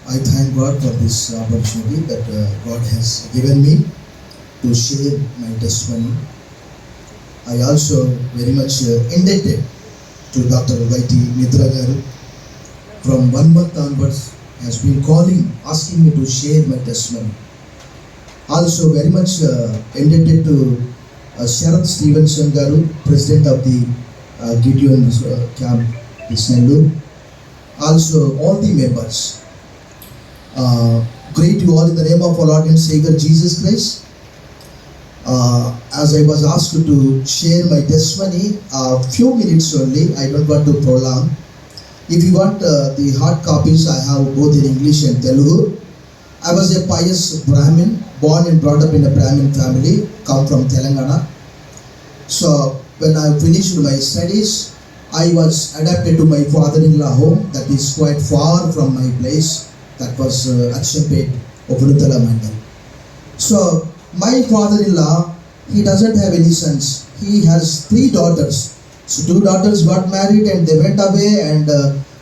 I thank God for this opportunity that God has given me to share my testimony. I also very much indebted to Dr. Y.T. Mitra Garu. From 1 month onwards, has been calling, asking me to share my testimony. Also very much indebted to Sharath Stevenson Garu, President of the Gideon Camp, Nellore. Also all the members. Greet you all in the name of our Lord and Savior Jesus Christ. As I was asked to share my testimony, a few minutes only, I don't want to prolong. If you want the hard copies, I have both in English and Telugu. I was a pious Brahmin, born and brought up in a Brahmin family, come from Telangana. So when I finished my studies, I was adapted to my father-in-law home that is quite far from my place. That was Achapet, Opunutala Mandal. So my father-in-law, he doesn't have any sons. He has 3 daughters. So 2 daughters got married and they went away, and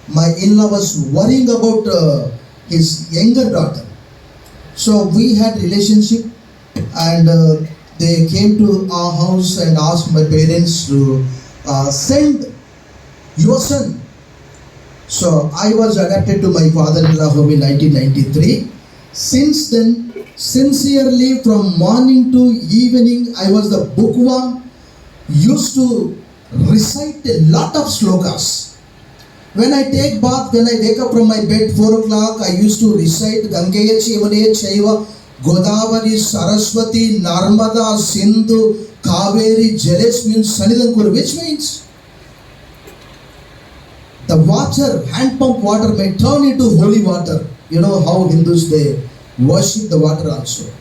my in-law was worrying about his younger daughter. So we had relationship, and they came to our house and asked my parents to send your son. So I was adapted to my father-in-law home in 1993. Since then, sincerely from morning to evening, I was the bookworm, used to recite a lot of slokas. When I take bath, when I wake up from my bed 4 o'clock, I used to recite Gangeya Chivane Chaiva Godavari Saraswati Narmada Sindhu Kaveri Jales means Sanidankur, which means the water, hand pump water may turn into holy water. You know how Hindus, they worship the water also.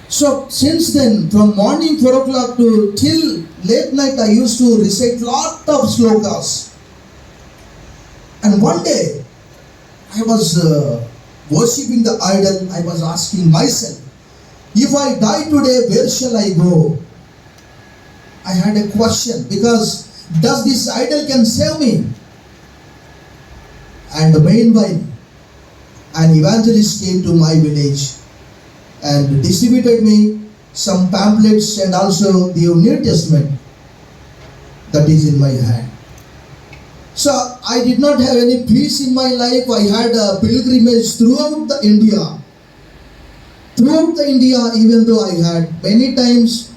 So since then, from morning 4 o'clock to till late night, I used to recite lot of slokas. And one day, I was worshipping the idol. I was asking myself, if I die today, where shall I go? I had a question, because does this idol can save me? And meanwhile, an evangelist came to my village and distributed me some pamphlets and also the New Testament that is in my hand. So I did not have any peace in my life. I had a pilgrimage throughout the India. Throughout the India, even though I had many times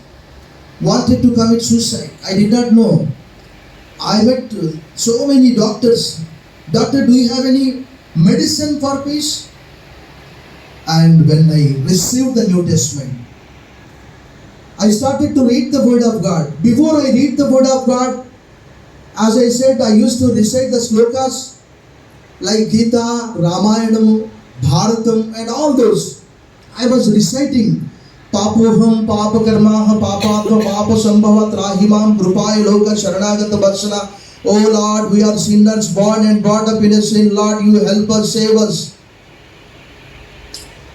wanted to commit suicide, I did not know. I met so many doctors. Doctor, do you have any medicine for peace? And when I received the New Testament, I started to read the Word of God. Before I read the Word of God, as I said, I used to recite the slokas like Gita, Ramayanam, Bharatam and all those. I was reciting Papoham, Papakarmaha, Papatma, Papa Sambhava, Trahimam, Krupaya Loka, Sharanagata Vatsala. Oh Lord, we are sinners, born and brought up in a sin. Lord, you help us, save us.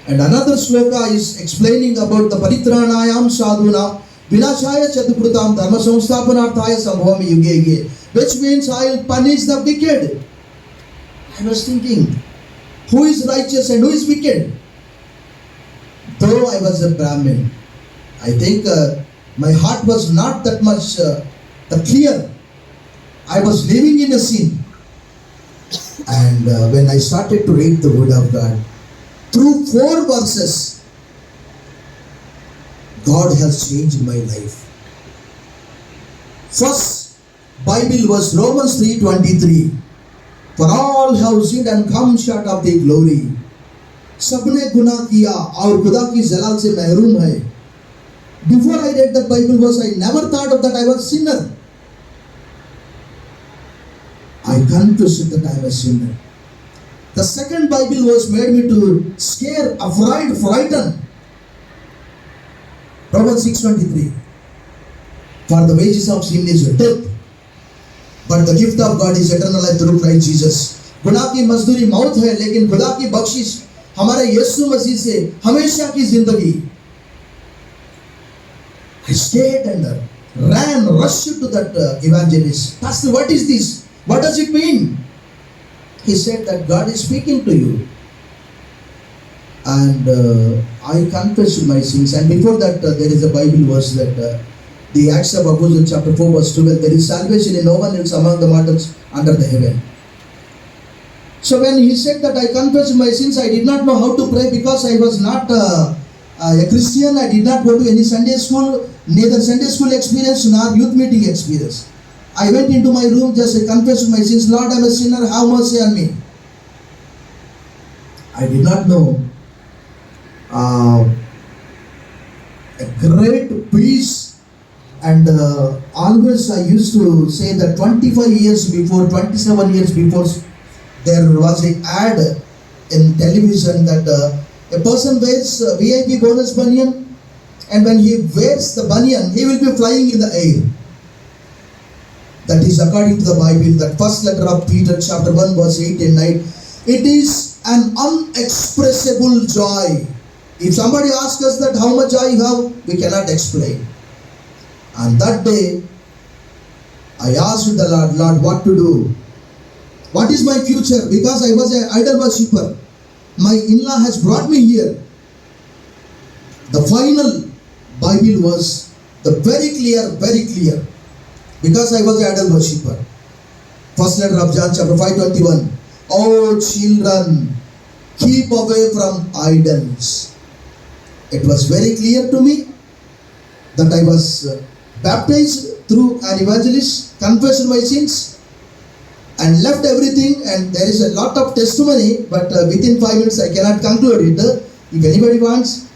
And another sloka is explaining about the Paritranayam Sadhuna, Vinashaya Chatukrutam Dharma Samsthapanarthaya Sambhavami Yuge Yuge, which means I will punish the wicked. I was thinking, who is righteous and who is wicked? Though I was a Brahmin, I think my heart was not that much clear. I was living in a sin. And when I started to read the Word of God, through 4 verses, God has changed my life. First Bible verse, Romans 3:23. For all have sinned and come short of the glory. सबने गुनाह किया और खुदा की जलाल से महरूम है. Before I read the Bible verse, I never thought of that I was sinner. I confessed that I was sinner. The second Bible verse made me to scare, afraid, frightened. Romans 6:23. For the wages of sin is death, but the gift of God is eternal life through Christ Jesus. गुनाह की मजदूरी मौत है, लेकिन खुदा की बख्शिश हमारे यीशु मसीह से हमेशा की जिंदगी. I stayed and ran, rushed to that evangelist. Pastor, what is this? What does it mean? he said that God is speaking to you. And I confessed my sins. And before that, there is a Bible verse that the Acts of Apostles chapter 4 verse 12, there is salvation in no one else among the mortals under the heaven. So when he said that I confessed my sins, I did not know how to pray because I was not a Christian. I did not go to any Sunday school, neither Sunday school experience nor youth meeting experience. I went into my room, just I confessed my sins. Lord, I am a sinner, have mercy on me. I did not know a great peace, and always I used to say that 25 years before, 27 years before, there was an ad in television that a person wears a VIP bonus banyan, and when he wears the banyan, he will be flying in the air. That is according to the Bible, that first letter of Peter chapter 1 verse 8 and 9. It is an unexpressible joy. If somebody asks us that how much joy you have, we cannot explain. And that day, I asked the Lord, what to do? What is my future? Because I was an idol worshipper. My in-law has brought me here. The final Bible was very clear. Because I was an idol worshipper. First letter of John chapter 5:21. Oh children, keep away from idols. It was very clear to me that I was baptized through an evangelist, confessed my sins, and left everything. And there is a lot of testimony, but within 5 minutes I cannot conclude it. If anybody wants,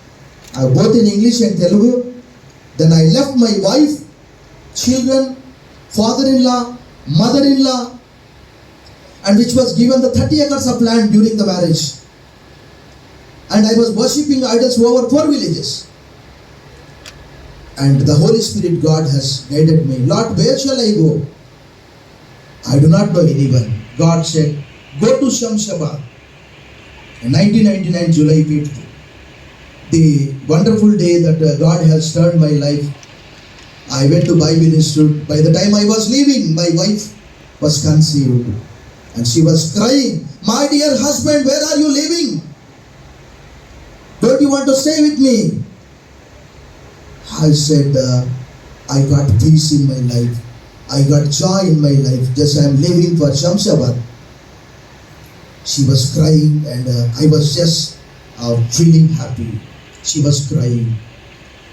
both in English and Telugu. Then I left my wife, children, father-in-law, mother-in-law, and which was given the 30 acres of land during the marriage. And I was worshipping idols over 4 villages. And the Holy Spirit God has guided me. Lord, where shall I go? I do not know anyone. God said, go to Shamshabad. In 1999, July 5th, the wonderful day that God has turned my life, I went to Bible Institute. By the time I was leaving, my wife was conceived. And she was crying, my dear husband, where are you leaving? Don't you want to stay with me? I said, I got peace in my life. I got joy in my life. Just I am leaving for Shamshabad. She was crying, and I was just feeling happy. She was crying.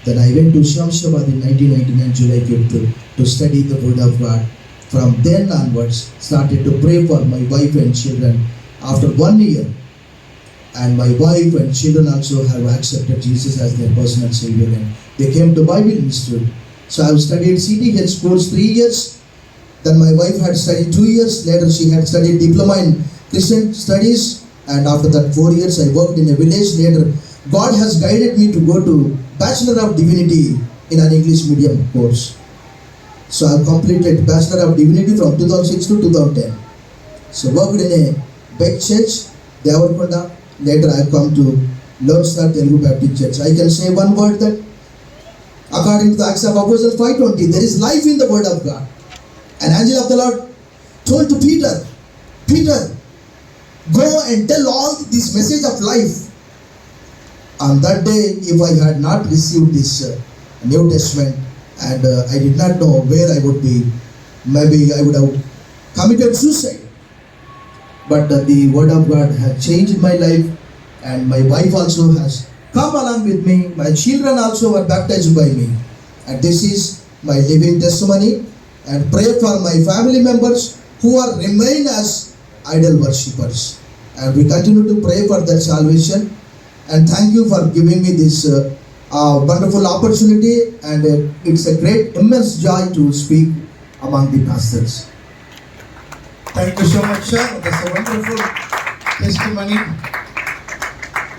Then I went to Shamshabad in 1999, July 5th, to study the Word of God. From then onwards, started to pray for my wife and children. After 1 year, and my wife and children also have accepted Jesus as their personal Savior, and they came to Bible Institute. So I have studied CTH course 3 years. Then my wife had studied 2 years. Later she had studied diploma in Christian studies, and after that 4 years I worked in a village. Later God has guided me to go to Bachelor of Divinity in an English medium course. So I have completed Bachelor of Divinity from 2006 to 2010. So worked in a big church, Devarkonda. Later I have come to Lord Star Telugu Baptist Church. I can say one word, that according to the Acts of Apostles 5:20, there is life in the Word of God. An angel of the Lord told to Peter, Peter, go and tell all this message of life. On that day, if I had not received this New Testament, and I did not know where I would be, maybe I would have committed suicide. But the Word of God has changed my life, and my wife also has come along with me. My children also were baptized by me. And this is my living testimony. And pray for my family members who are remain as idol worshippers. And we continue to pray for their salvation. And thank you for giving me this wonderful opportunity. And it's a great, immense joy to speak among the pastors. Thank you so much, sir. That's a wonderful testimony.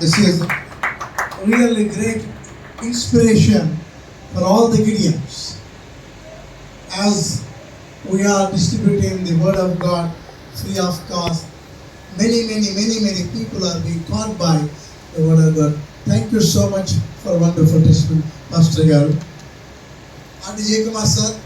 This is really great inspiration for all the Gideons. As we are distributing the Word of God free of cost, many people are being taught by the Word of God. Thank you so much for wonderful testimony, Pastor Garu. R.D. J. Kumar, sir.